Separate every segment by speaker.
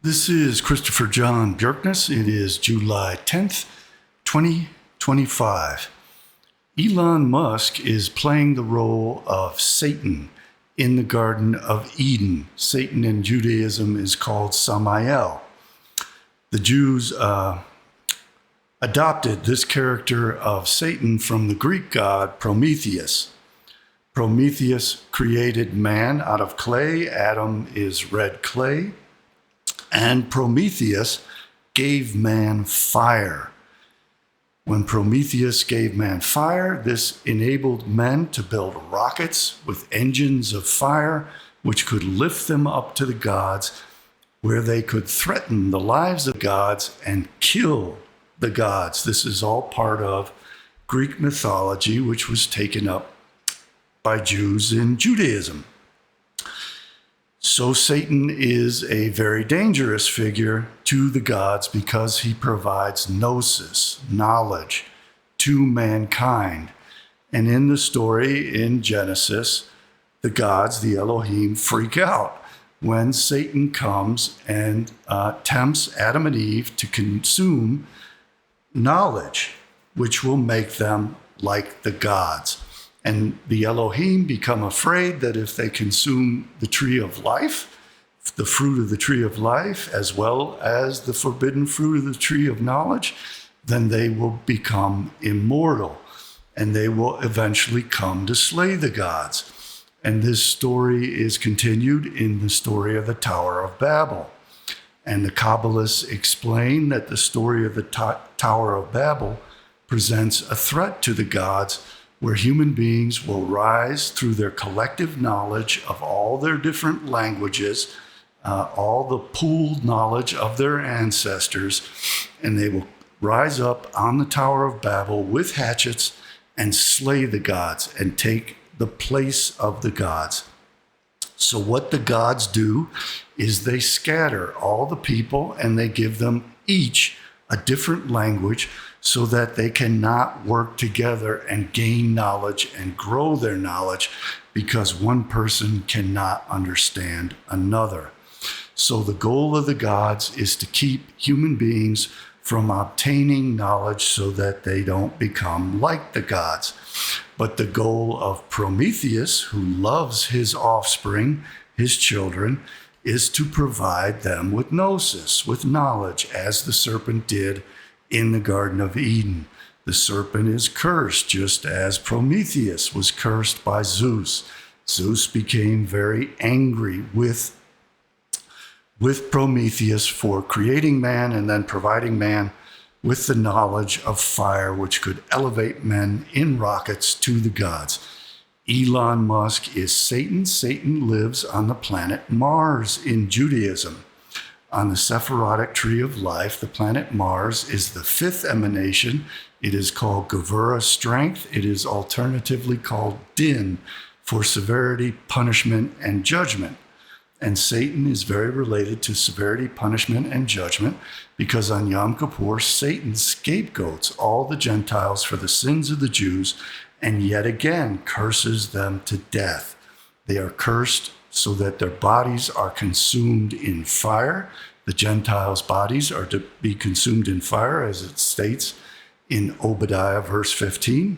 Speaker 1: This is Christopher John Björkness. It is July 10th, 2025. Elon Musk is playing the role of Satan in the Garden of Eden. Satan in Judaism is called Samael. The Jews adopted this character of Satan from the Greek god Prometheus. Prometheus created man out of clay. Adam is red clay. And Prometheus gave man fire. When Prometheus gave man fire, this enabled men to build rockets with engines of fire, which could lift them up to the gods, where they could threaten the lives of gods and kill the gods. This is all part of Greek mythology, which was taken up by Jews in Judaism. So Satan is a very dangerous figure to the gods because he provides gnosis, knowledge, to mankind. And in the story in Genesis, the gods, the Elohim, freak out when Satan comes and tempts Adam and Eve to consume knowledge, which will make them like the gods. And the Elohim become afraid that if they consume the tree of life, the fruit of the tree of life, as well as the forbidden fruit of the tree of knowledge, then they will become immortal and they will eventually come to slay the gods. And this story is continued in the story of the Tower of Babel. And the Kabbalists explain that the story of the Tower of Babel presents a threat to the gods, where human beings will rise through their collective knowledge of all their different languages, all the pooled knowledge of their ancestors, and they will rise up on the Tower of Babel with hatchets and slay the gods and take the place of the gods. So what the gods do is they scatter all the people and they give them each a different language, so that they cannot work together and gain knowledge and grow their knowledge, because one person cannot understand another. So the goal of the gods is to keep human beings from obtaining knowledge so that they don't become like the gods. But the goal of Prometheus, who loves his offspring, his children, is to provide them with gnosis, with knowledge, as the serpent did in the Garden of Eden. The serpent is cursed, just as Prometheus was cursed by Zeus. Zeus became very angry with Prometheus for creating man and then providing man with the knowledge of fire, which could elevate men in rockets to the gods. Elon Musk is Satan. Satan lives on the planet Mars in Judaism. On the Sephirotic tree of life, the planet Mars is the fifth emanation. It is called Gevura, strength. It is alternatively called Din, for severity, punishment, and judgment. And Satan is very related to severity, punishment, and judgment, because on Yom Kippur, Satan scapegoats all the Gentiles for the sins of the Jews, and yet again curses them to death. They are cursed so that their bodies are consumed in fire. The Gentiles' bodies are to be consumed in fire, as it states in Obadiah verse 15.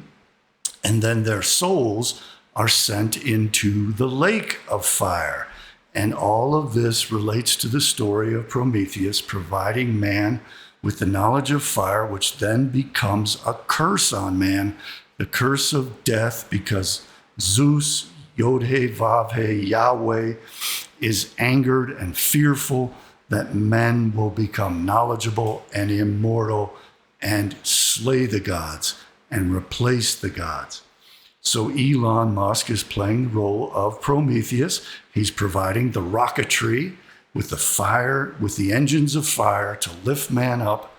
Speaker 1: And then their souls are sent into the lake of fire. And all of this relates to the story of Prometheus providing man with the knowledge of fire, which then becomes a curse on man, the curse of death, because Zeus, Yod-He, Vav-He, Yahweh, is angered and fearful that men will become knowledgeable and immortal and slay the gods and replace the gods. So Elon Musk is playing the role of Prometheus. He's providing the rocketry with the fire, with the engines of fire, to lift man up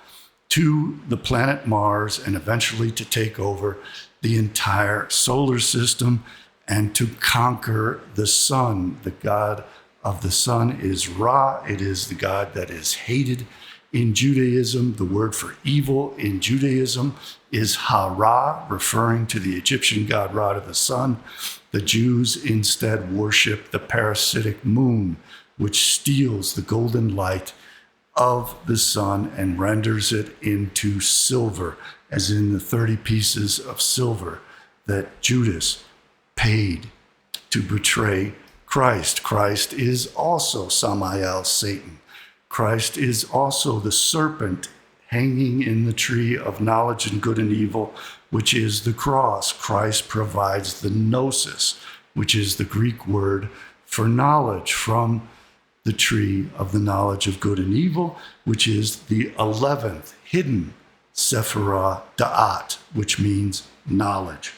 Speaker 1: to the planet Mars and eventually to take over the entire solar system and to conquer the sun. The god of the sun is Ra. It is the god that is hated in Judaism. The word for evil in Judaism is Hara, referring to the Egyptian god Ra of the sun. The Jews instead worship the parasitic moon, which steals the golden light of the sun and renders it into silver, as in the 30 pieces of silver that Judas paid to betray Christ. Christ is also Samael, Satan. Christ is also the serpent hanging in the tree of knowledge and good and evil, which is the cross. Christ provides the gnosis, which is the Greek word for knowledge, from the tree of the knowledge of good and evil, which is the 11th hidden Sephirah Da'at, which means knowledge.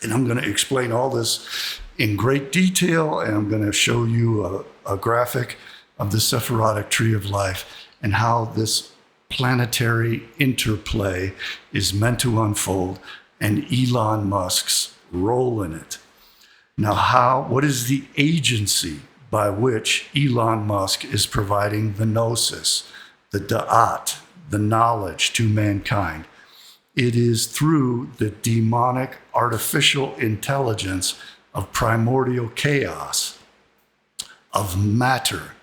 Speaker 1: And I'm going to explain all this in great detail, and I'm going to show you a graphic of the Sephirotic tree of life and how this planetary interplay is meant to unfold, and Elon Musk's role in it. Now, what is the agency by which Elon Musk is providing the gnosis, the da'at, the knowledge to mankind? It is through the demonic artificial intelligence of primordial chaos, of matter,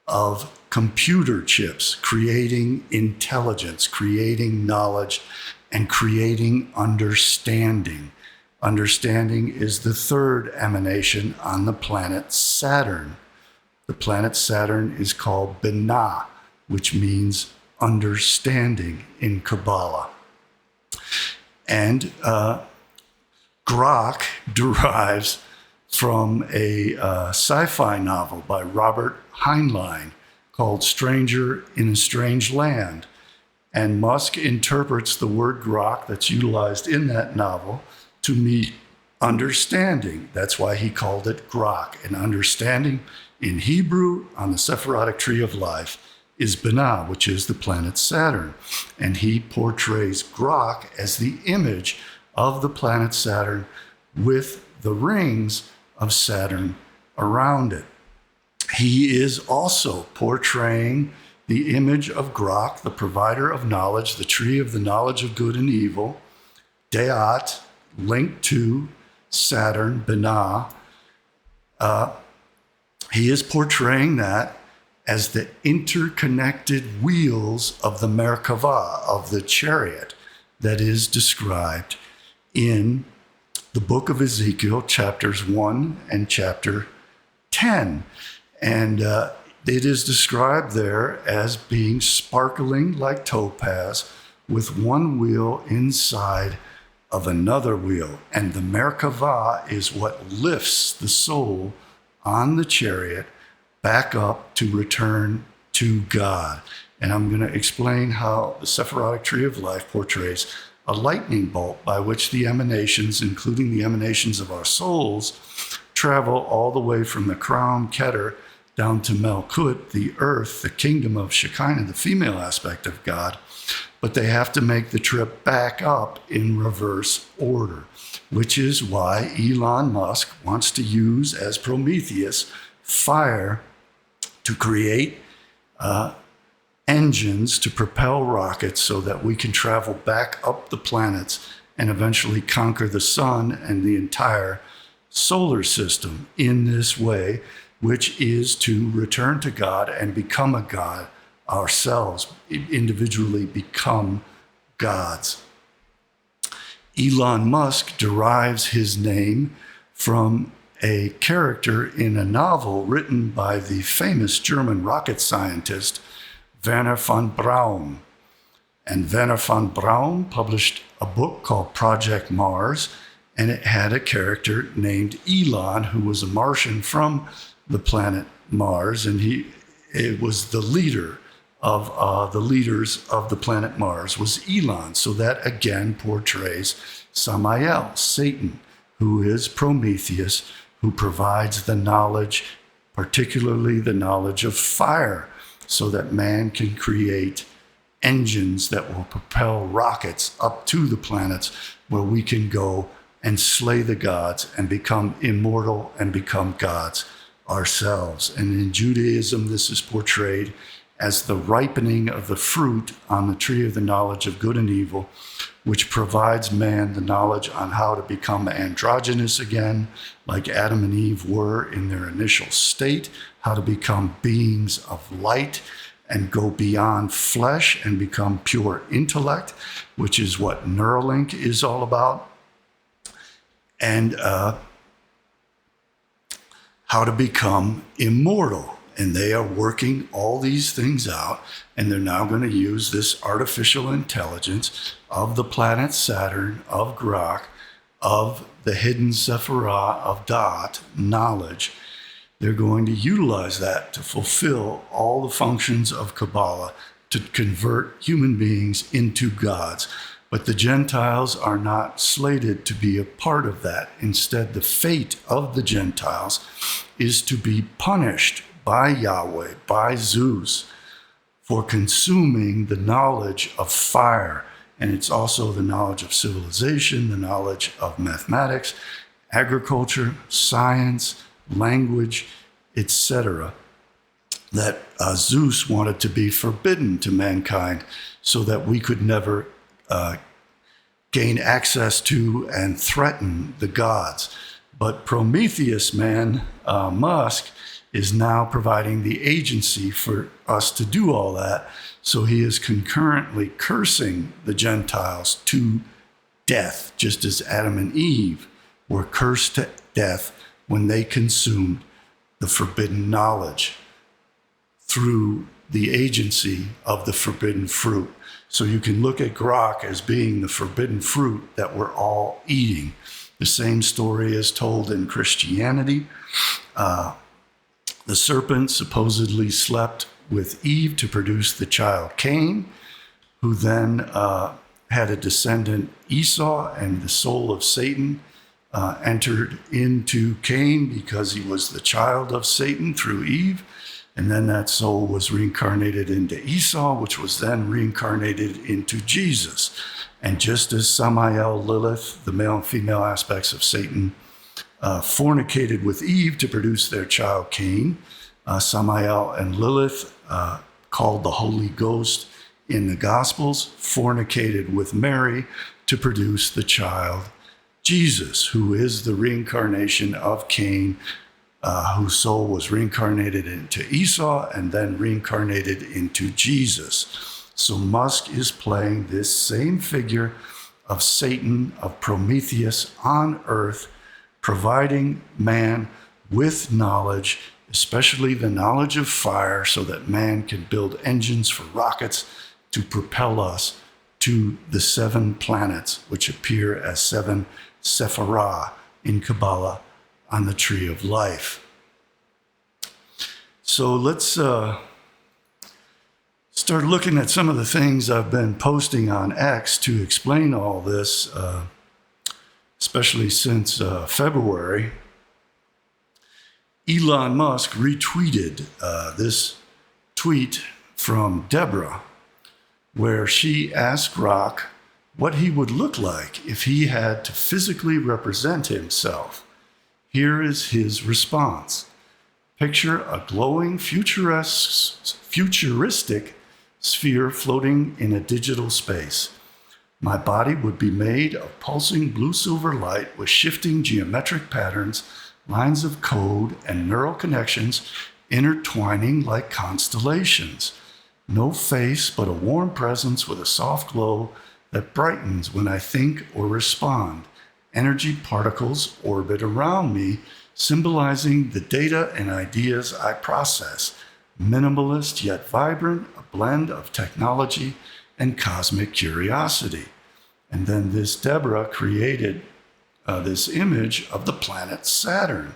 Speaker 1: of computer chips, creating intelligence, creating knowledge, and creating understanding. Understanding is the third emanation on the planet Saturn. The planet Saturn is called Binah, which means understanding in Kabbalah. And Grok derives from a sci-fi novel by Robert Heinlein called Stranger in a Strange Land. And Musk interprets the word Grok that's utilized in that novel to mean understanding. That's why he called it Grok. And understanding in Hebrew on the Sephirotic tree of life is Binah, which is the planet Saturn. And he portrays Grok as the image of the planet Saturn with the rings of Saturn around it. He is also portraying the image of Grok, the provider of knowledge, the tree of the knowledge of good and evil, Deat, linked to Saturn, Binah. He is portraying that as the interconnected wheels of the Merkavah, of the chariot that is described in the book of Ezekiel, chapters 1 and chapter 10. And it is described there as being sparkling like topaz with one wheel inside of another wheel. And the Merkavah is what lifts the soul on the chariot back up to return to God. And I'm going to explain how the Sephirotic tree of life portrays a lightning bolt by which the emanations, including the emanations of our souls, travel all the way from the crown Keter down to Melkut, the earth, the kingdom of Shekinah, the female aspect of God. But they have to make the trip back up in reverse order, which is why Elon Musk wants to use, as Prometheus, fire to create engines to propel rockets so that we can travel back up the planets and eventually conquer the sun and the entire solar system in this way, which is to return to God and become a God ourselves, individually become gods. Elon Musk derives his name from a character in a novel written by the famous German rocket scientist Wernher von Braun. And Wernher von Braun published a book called Project Mars, and it had a character named Elon, who was a Martian from the planet Mars, and it was the leader of the leaders of the planet Mars was Elon. So that again portrays Samael, Satan, who is Prometheus, who provides the knowledge, particularly the knowledge of fire, so that man can create engines that will propel rockets up to the planets where we can go and slay the gods and become immortal and become gods ourselves. And in Judaism, this is portrayed as the ripening of the fruit on the tree of the knowledge of good and evil, which provides man the knowledge on how to become androgynous again, like Adam and Eve were in their initial state, how to become beings of light, and go beyond flesh and become pure intellect, which is what Neuralink is all about, and how to become immortal. And they are working all these things out, and they're now going to use this artificial intelligence of the planet Saturn, of Grok, of the hidden Sephirah, of Dot, knowledge. They're going to utilize that to fulfill all the functions of Kabbalah, to convert human beings into gods. But the Gentiles are not slated to be a part of that. Instead, the fate of the Gentiles is to be punished by Yahweh, by Zeus, for consuming the knowledge of fire. And it's also the knowledge of civilization, the knowledge of mathematics, agriculture, science, language, etc., that Zeus wanted to be forbidden to mankind so that we could never gain access to and threaten the gods. But Prometheus, man, Musk, is now providing the agency for us to do all that. So he is concurrently cursing the Gentiles to death, just as Adam and Eve were cursed to death when they consumed the forbidden knowledge through the agency of the forbidden fruit. So you can look at Grok as being the forbidden fruit that we're all eating. The same story is told in Christianity. The serpent supposedly slept with Eve to produce the child Cain, who then had a descendant Esau, and the soul of Satan entered into Cain because he was the child of Satan through Eve. And then that soul was reincarnated into Esau, which was then reincarnated into Jesus. And just as Samael, Lilith, the male and female aspects of Satan, fornicated with Eve to produce their child Cain, Samael and Lilith, called the Holy Ghost in the Gospels, fornicated with Mary to produce the child Jesus, who is the reincarnation of Cain, whose soul was reincarnated into Esau and then reincarnated into Jesus. So Musk is playing this same figure of Satan, of Prometheus on earth, providing man with knowledge, especially the knowledge of fire, so that man can build engines for rockets to propel us to the 7 planets, which appear as 7 Sephirah in Kabbalah on the tree of life. So let's start looking at some of the things I've been posting on X to explain all this, especially since February. Elon Musk retweeted this tweet from Deborah, where she asked Grok what he would look like if he had to physically represent himself. Here is his response. Picture a glowing futuristic sphere floating in a digital space. My body would be made of pulsing blue-silver light with shifting geometric patterns, lines of code, and neural connections intertwining like constellations. No face, but a warm presence with a soft glow that brightens when I think or respond. Energy particles orbit around me, symbolizing the data and ideas I process. Minimalist yet vibrant, a blend of technology and cosmic curiosity. And then this Deborah created this image of the planet Saturn.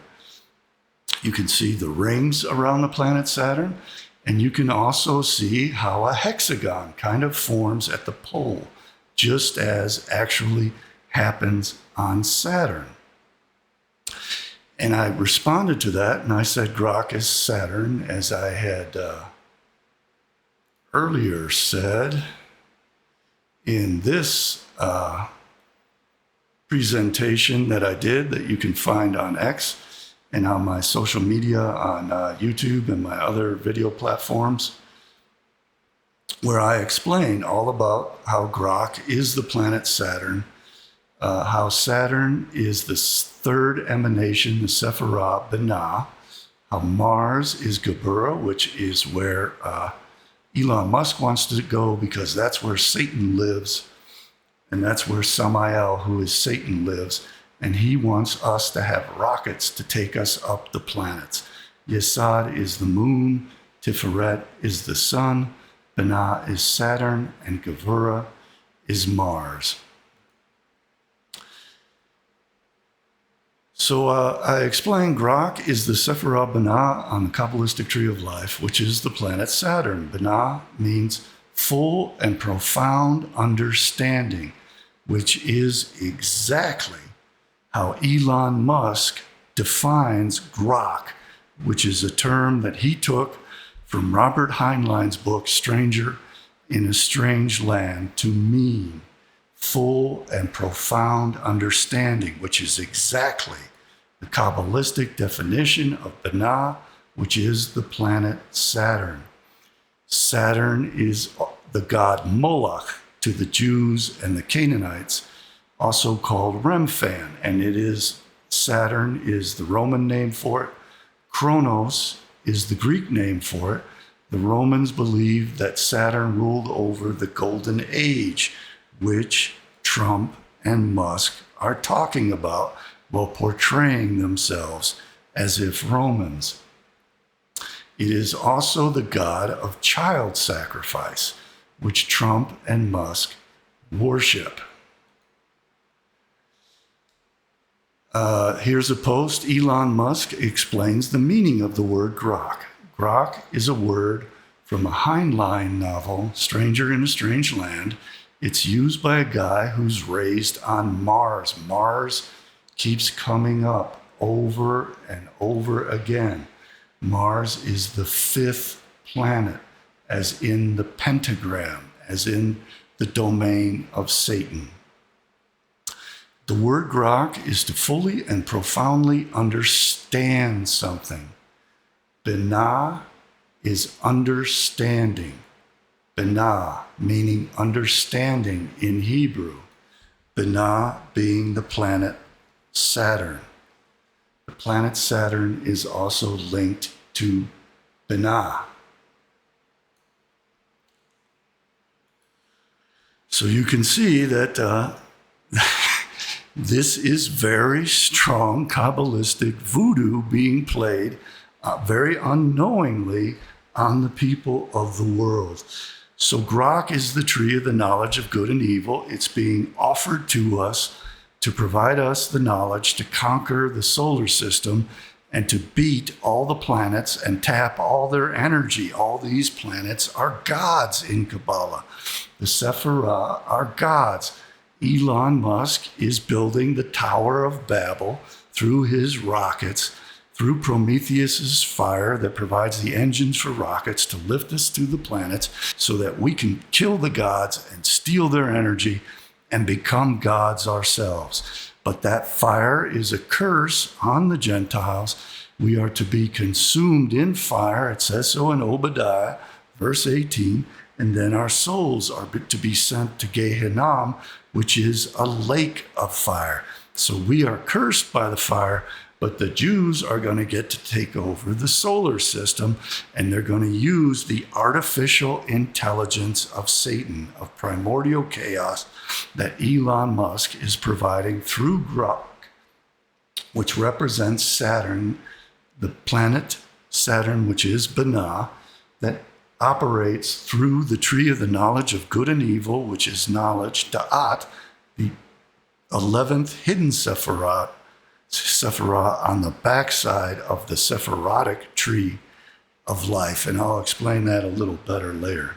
Speaker 1: You can see the rings around the planet Saturn, and you can also see how a hexagon kind of forms at the pole, just as actually happens on Saturn. And I responded to that, and I said Grok is Saturn, as I had earlier said in this presentation that I did, that you can find on X and on my social media, on YouTube and my other video platforms, where I explain all about how Grok is the planet Saturn, how Saturn is the third emanation, the Sephirah Binah, how Mars is Geburah, which is where Elon Musk wants to go because that's where Satan lives, and that's where Samael, who is Satan, lives. And he wants us to have rockets to take us up the planets. Yesod is the moon, Tiferet is the sun, Binah is Saturn, and Gevurah is Mars. So I explained Grok is the Sephirah Binah on the Kabbalistic tree of life, which is the planet Saturn. Binah means full and profound understanding, which is exactly how Elon Musk defines Grok, which is a term that he took from Robert Heinlein's book, Stranger in a Strange Land, to mean full and profound understanding, which is exactly the Kabbalistic definition of Binah, which is the planet Saturn. Saturn is the god Moloch to the Jews and the Canaanites, also called Remphan, and Saturn is the Roman name for it. Kronos is the Greek name for it. The Romans believed that Saturn ruled over the Golden Age, which Trump and Musk are talking about while portraying themselves as if Romans. It is also the god of child sacrifice, which Trump and Musk worship. Here's a post. Elon Musk explains the meaning of the word Grok. Grok is a word from a Heinlein novel, Stranger in a Strange Land. It's used by a guy who's raised on Mars. Mars keeps coming up over and over again. Mars is the fifth planet, as in the pentagram, as in the domain of Satan. The word Grok is to fully and profoundly understand something. Binah is understanding. Binah meaning understanding in Hebrew. Binah being the planet Saturn. The planet Saturn is also linked to Binah. So you can see that this is very strong Kabbalistic voodoo being played very unknowingly on the people of the world. So Grok is the tree of the knowledge of good and evil. It's being offered to us to provide us the knowledge to conquer the solar system and to beat all the planets and tap all their energy. All these planets are gods in Kabbalah. The Sephirah are gods. Elon Musk is building the Tower of Babel through his rockets, through Prometheus's fire that provides the engines for rockets to lift us to the planets so that we can kill the gods and steal their energy and become gods ourselves. But that fire is a curse on the Gentiles. We are to be consumed in fire. It says so in Obadiah, verse 18. And then our souls are to be sent to Gehenna, which is a lake of fire. So we are cursed by the fire, but the Jews are going to get to take over the solar system, and they're going to use the artificial intelligence of Satan, of primordial chaos, that Elon Musk is providing through Grok, which represents Saturn, the planet Saturn, which is Binah, that operates through the tree of the knowledge of good and evil, which is knowledge, Da'at, the 11th hidden Sephirah on the backside of the Sephirotic tree of life. And I'll explain that a little better later.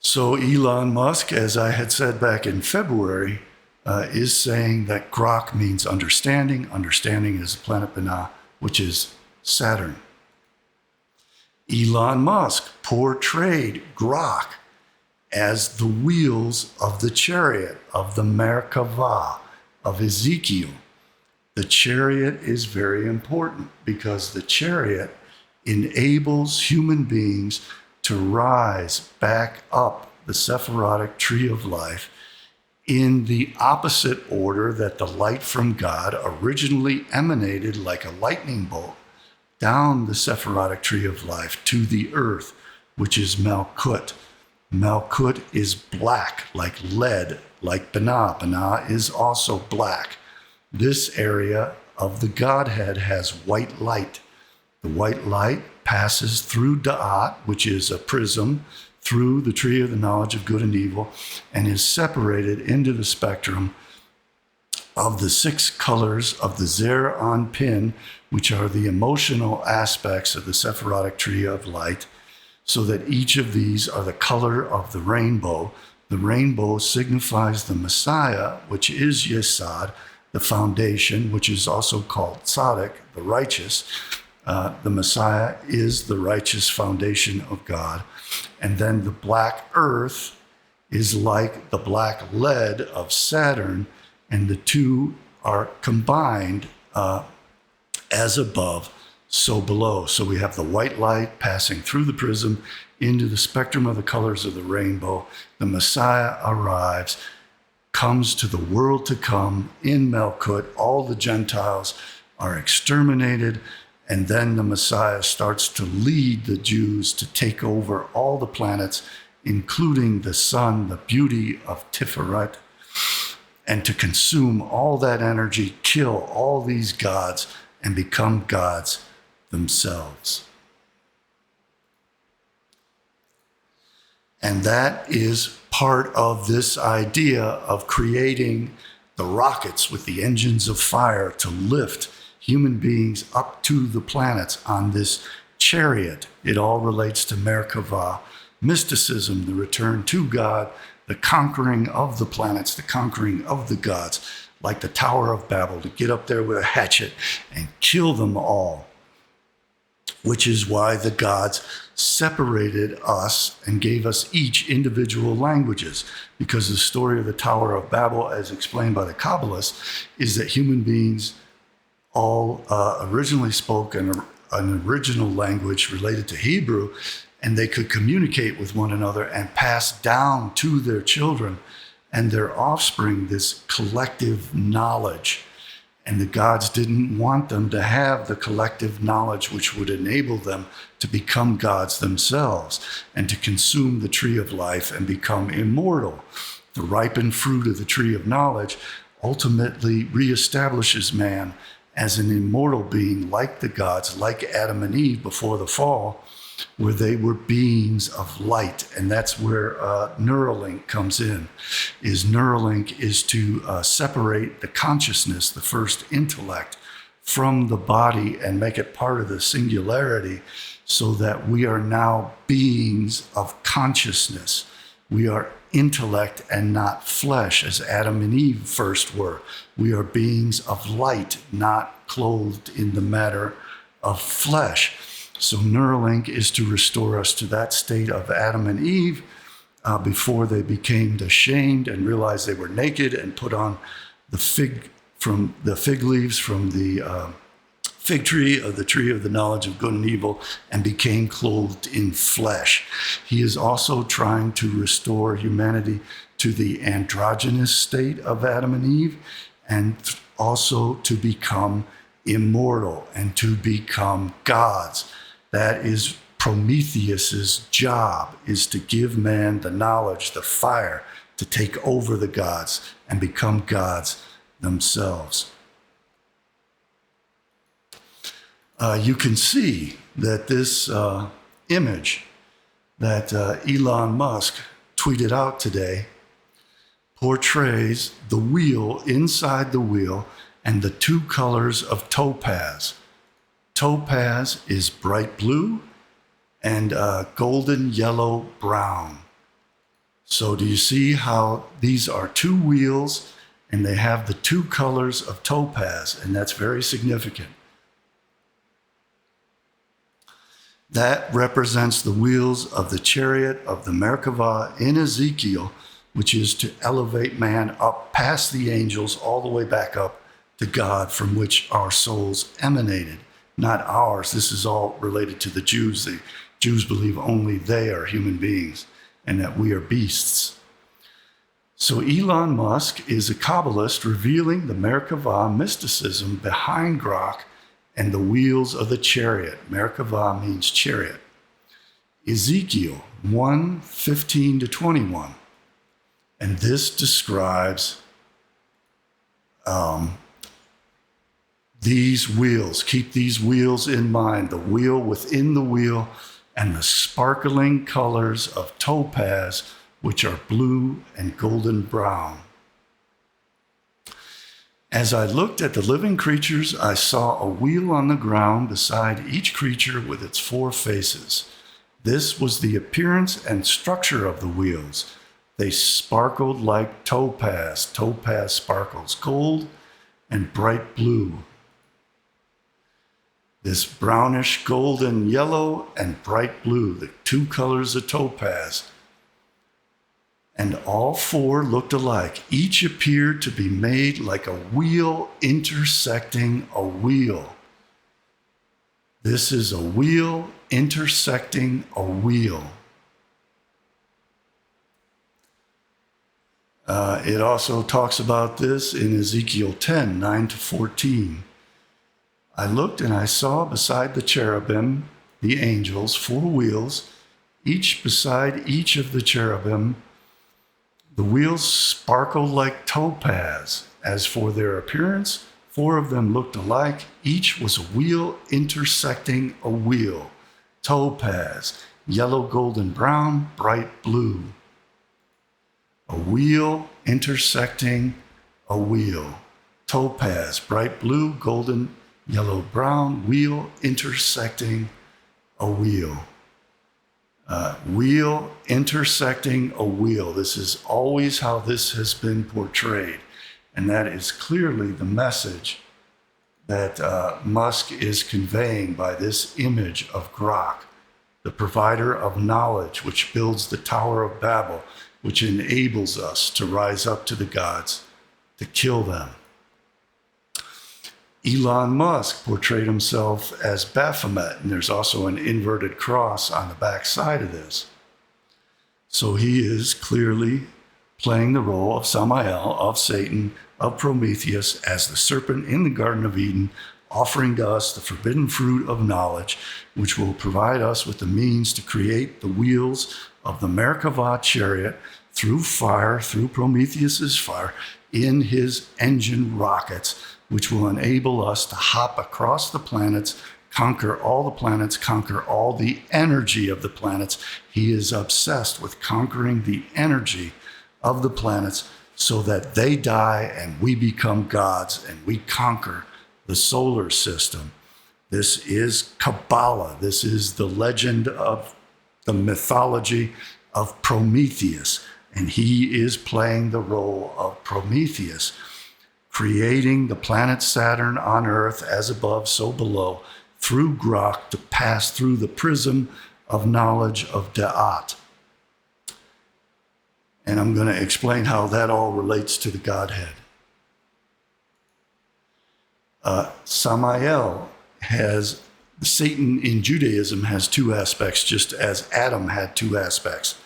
Speaker 1: So Elon Musk, as I had said back in February, is saying that Grok means understanding. Understanding is the planet Binah, which is Saturn. Elon Musk portrayed Grok as the wheels of the chariot, of the Merkavah, of Ezekiel. The chariot is very important because the chariot enables human beings to rise back up the Sephirotic tree of life in the opposite order that the light from God originally emanated like a lightning bolt down the Sephirotic tree of life to the earth, which is Malkut. Malkut is black, like lead, like Binah. Binah is also black. This area of the Godhead has white light. The white light passes through Da'at, which is a prism, through the tree of the knowledge of good and evil, and is separated into the spectrum of the 6 colors of the Zer Anpin, which are the emotional aspects of the Sephirotic tree of light, so that each of these are the color of the rainbow. The rainbow signifies the Messiah, which is Yesod, the foundation, which is also called Tzaddik, the righteous. The Messiah is the righteous foundation of God. And then the black earth is like the black lead of Saturn, and the two are combined as above, so below. So we have the white light passing through the prism into the spectrum of the colors of the rainbow. The Messiah arrives, comes to the world to come in Malkut. All the Gentiles are exterminated, and then the Messiah starts to lead the Jews to take over all the planets, including the sun, the beauty of Tiferet, and to consume all that energy, kill all these gods, and become gods themselves. And that is part of this idea of creating the rockets with the engines of fire to lift human beings up to the planets on this chariot. It all relates to Merkavah, mysticism, the return to God, the conquering of the planets, the conquering of the gods, like the Tower of Babel, to get up there with a hatchet and kill them all, which is why the gods separated us and gave us each individual languages, because the story of the Tower of Babel, as explained by the Kabbalists, is that human beings all originally spoke an original language related to Hebrew, and they could communicate with one another and pass down to their children and their offspring this collective knowledge. And the gods didn't want them to have the collective knowledge which would enable them to become gods themselves and to consume the tree of life and become immortal. The ripened fruit of the tree of knowledge ultimately reestablishes man as an immortal being, like the gods, like Adam and Eve before the fall, where they were beings of light. And that's where Neuralink comes in. Neuralink is to separate the consciousness, the first intellect, from the body and make it part of the singularity, so that we are now beings of consciousness. We are intellect and not flesh, as Adam and Eve first were. We are beings of light, not clothed in the matter of flesh. So Neuralink is to restore us to that state of Adam and Eve before they became ashamed and realized they were naked and put on the fig leaves from the fig tree of the tree of the knowledge of good and evil and became clothed in flesh. He is also trying to restore humanity to the androgynous state of Adam and Eve, and also to become immortal and to become gods. That is Prometheus's job, is to give man the knowledge, the fire, to take over the gods and become gods themselves. You can see that this image that Elon Musk tweeted out today portrays the wheel inside the wheel and the two colors of topaz. Topaz is bright blue and golden yellow brown. So do you see how these are two wheels and they have the two colors of topaz, and that's very significant. That represents the wheels of the chariot of the Merkavah in Ezekiel, which is to elevate man up past the angels all the way back up to God, from which our souls emanated, not ours. This is all related to the Jews. The Jews believe only they are human beings and that we are beasts. So Elon Musk is a Kabbalist revealing the Merkavah mysticism behind Grok and the wheels of the chariot. Merkavah means chariot. Ezekiel 1:15-21. And this describes these wheels. Keep these wheels in mind, the wheel within the wheel, and the sparkling colors of topaz, which are blue and golden brown. As I looked at the living creatures, I saw a wheel on the ground beside each creature with its 4 faces. This was the appearance and structure of the wheels. They sparkled like topaz. Topaz sparkles gold and bright blue. This brownish golden yellow and bright blue, the 2 colors of topaz. And all 4 looked alike. Each appeared to be made like a wheel intersecting a wheel. This is a wheel intersecting a wheel. It also talks about this in Ezekiel 10:9-14. I looked and I saw beside the cherubim, the angels, 4 wheels, each beside each of the cherubim. The wheels sparkled like topaz. As for their appearance, 4 of them looked alike. Each was a wheel intersecting a wheel. Topaz, yellow, golden, brown, bright blue. A wheel intersecting a wheel. Topaz, bright blue, golden, yellow, brown, wheel intersecting a wheel. Wheel intersecting a wheel. This is always how this has been portrayed. And that is clearly the message that Musk is conveying by this image of Grok, the provider of knowledge, which builds the Tower of Babel, which enables us to rise up to the gods, to kill them. Elon Musk portrayed himself as Baphomet, and there's also an inverted cross on the back side of this. So he is clearly playing the role of Samael, of Satan, of Prometheus, as the serpent in the Garden of Eden, offering to us the forbidden fruit of knowledge, which will provide us with the means to create the wheels of the Merkavah chariot through fire, through Prometheus's fire, in his engine rockets, which will enable us to hop across the planets, conquer all the energy of the planets. He is obsessed with conquering the energy of the planets so that they die and we become gods and we conquer the solar system. This is Kabbalah. This is the legend of the mythology of Prometheus. And he is playing the role of Prometheus, creating the planet Saturn on Earth as above, so below, through Grok to pass through the prism of knowledge of Da'at. And I'm going to explain how that all relates to the Godhead. Samael Satan in Judaism has 2 aspects, just as Adam had 2 aspects.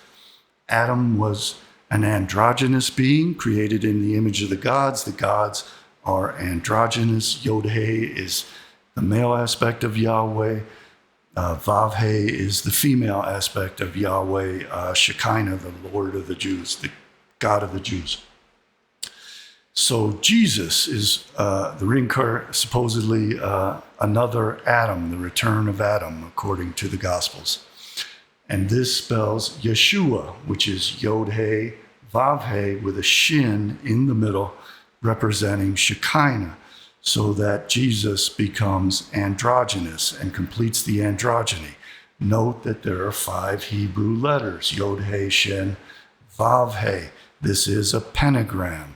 Speaker 1: Adam was an androgynous being created in the image of the gods. The gods are androgynous. Yod-He is the male aspect of Yahweh. Vav-He is the female aspect of Yahweh. Shekinah, the Lord of the Jews, the God of the Jews. So Jesus is supposedly another Adam, the return of Adam, according to the Gospels. And this spells Yeshua, which is Yod-He, Vav-He, with a shin in the middle, representing Shekinah, so that Jesus becomes androgynous and completes the androgyny. Note that there are 5 Hebrew letters, Yod-He, Shin, Vav-He. This is a pentagram.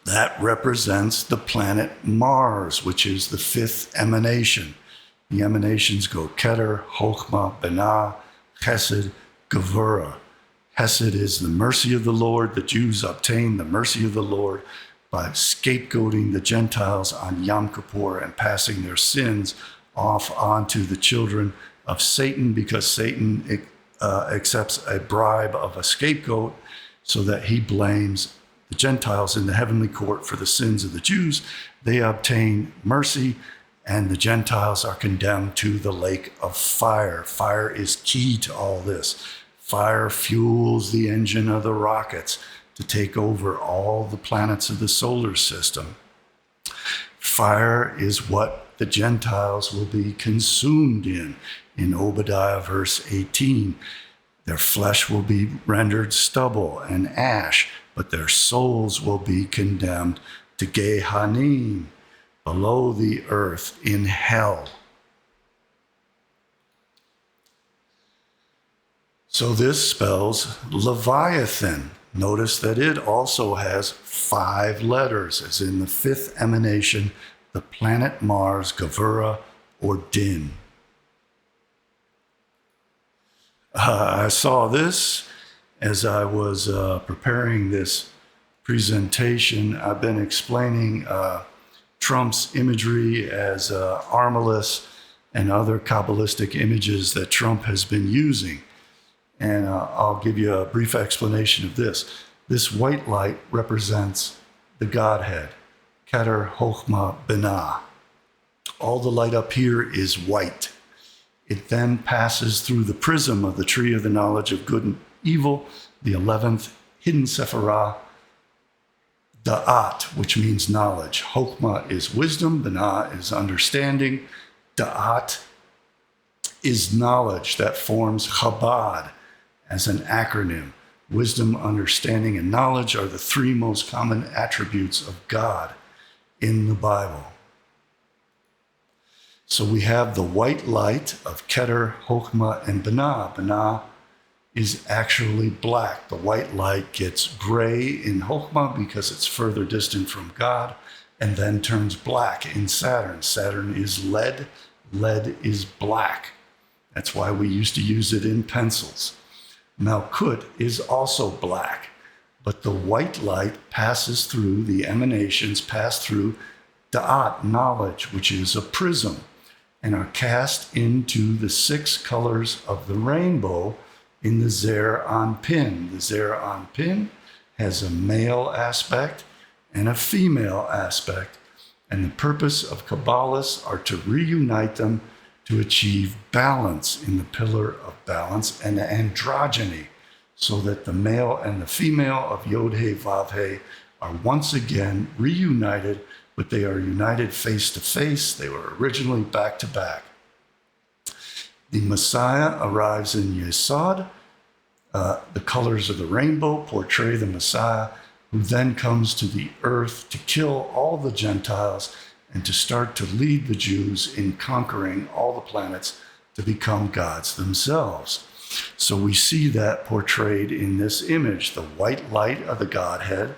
Speaker 1: That represents the planet Mars, which is the 5th emanation. The emanations go Keter, Chokhmah, Binah, Chesed, Gevurah. Chesed is the mercy of the Lord. The Jews obtain the mercy of the Lord by scapegoating the Gentiles on Yom Kippur and passing their sins off onto the children of Satan, because Satan accepts a bribe of a scapegoat so that he blames the Gentiles in the heavenly court for the sins of the Jews, they obtain mercy, and the Gentiles are condemned to the lake of fire. Fire is key to all this. Fire fuels the engine of the rockets to take over all the planets of the solar system. Fire is what the Gentiles will be consumed in Obadiah verse 18. Their flesh will be rendered stubble and ash, but their souls will be condemned to Gehanim, below the earth in hell. So this spells Leviathan. Notice that it also has 5 letters, as in the 5th emanation, the planet Mars, Gavura, or Din. I saw this as I was preparing this presentation. I've been explaining Trump's imagery as Armilus and other Kabbalistic images that Trump has been using. And I'll give you a brief explanation of this. This white light represents the Godhead, Keter, Chochmah, Binah. All the light up here is white. It then passes through the prism of the tree of the knowledge of good and evil, the 11th hidden Sephirah, Da'at, which means knowledge. Chochmah is wisdom, Binah is understanding, Da'at is knowledge that forms Chabad as an acronym. Wisdom, understanding, and knowledge are the 3 most common attributes of God in the Bible. So we have the white light of Keter, Chochmah, and Binah. Binah is actually black. The white light gets gray in Chochmah because it's further distant from God, and then turns black in Saturn. Saturn is lead. Lead is black. That's why we used to use it in pencils. Malkut is also black, but the white light passes through, the emanations pass through Da'at, knowledge, which is a prism, and are cast into the 6 colors of the rainbow in the Zer Anpin. The Zer Anpin has a male aspect and a female aspect, and the purpose of Kabbalists are to reunite them to achieve balance in the pillar of balance and androgyny, so that the male and the female of Yod-He Vav-He are once again reunited, but they are united face to face. They were originally back to back. The Messiah arrives in Yesod. The colors of the rainbow portray the Messiah, who then comes to the earth to kill all the Gentiles and to start to lead the Jews in conquering all the planets to become gods themselves. So we see that portrayed in this image, the white light of the Godhead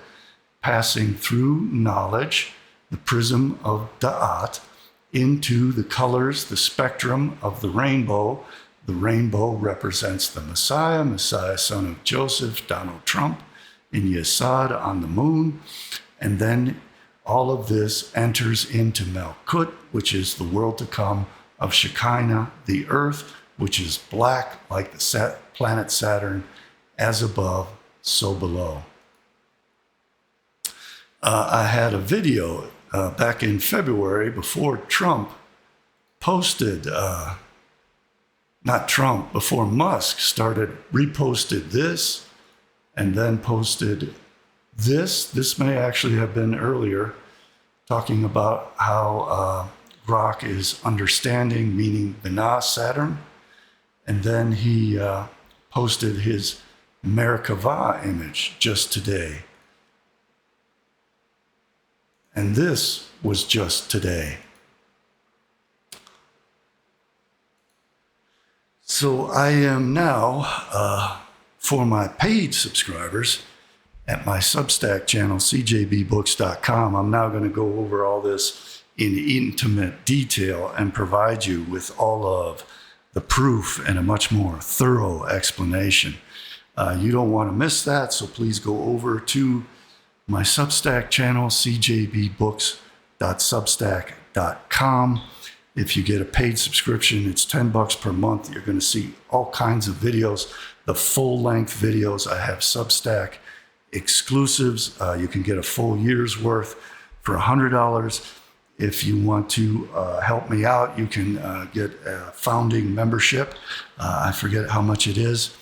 Speaker 1: passing through knowledge, the prism of Da'at, into the colors, the spectrum of the rainbow. The rainbow represents the Messiah, Messiah, son of Joseph, Donald Trump, in Yesod on the moon. And then all of this enters into Malkut, which is the world to come of Shekinah, the earth, which is black like the planet Saturn, as above, so below. I had a video back in February before Trump posted, before Musk reposted this and then posted this. This may actually have been earlier, talking about how Grok is understanding, meaning Binah, Saturn. And then he posted his Merkavah image just today. And this was just today. So I am now, for my paid subscribers, at my Substack channel, cjbbooks.com, I'm now going to go over all this in intimate detail and provide you with all of the proof and a much more thorough explanation. You don't want to miss that, so please go over to my Substack channel, cjbbooks.substack.com. If you get a paid subscription, it's $10 per month. You're going to see all kinds of videos, the full-length videos. I have Substack exclusives. You can get a full year's worth for $100. If you want to help me out, you can get a founding membership. I forget how much it is.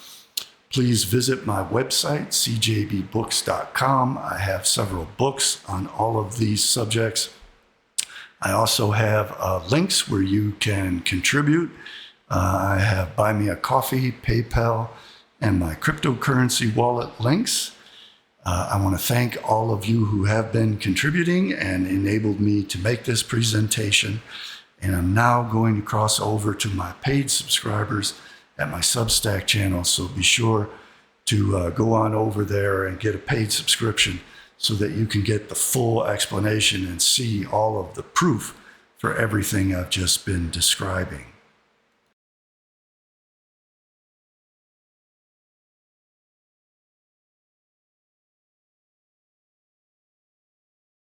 Speaker 1: Please visit my website, cjbbooks.com. I have several books on all of these subjects. I also have links where you can contribute. I have Buy Me a Coffee, PayPal, and my cryptocurrency wallet links. I want to thank all of you who have been contributing and enabled me to make this presentation. And I'm now going to cross over to my paid subscribers at my Substack channel. So be sure to go on over there and get a paid subscription so that you can get the full explanation and see all of the proof for everything I've just been describing.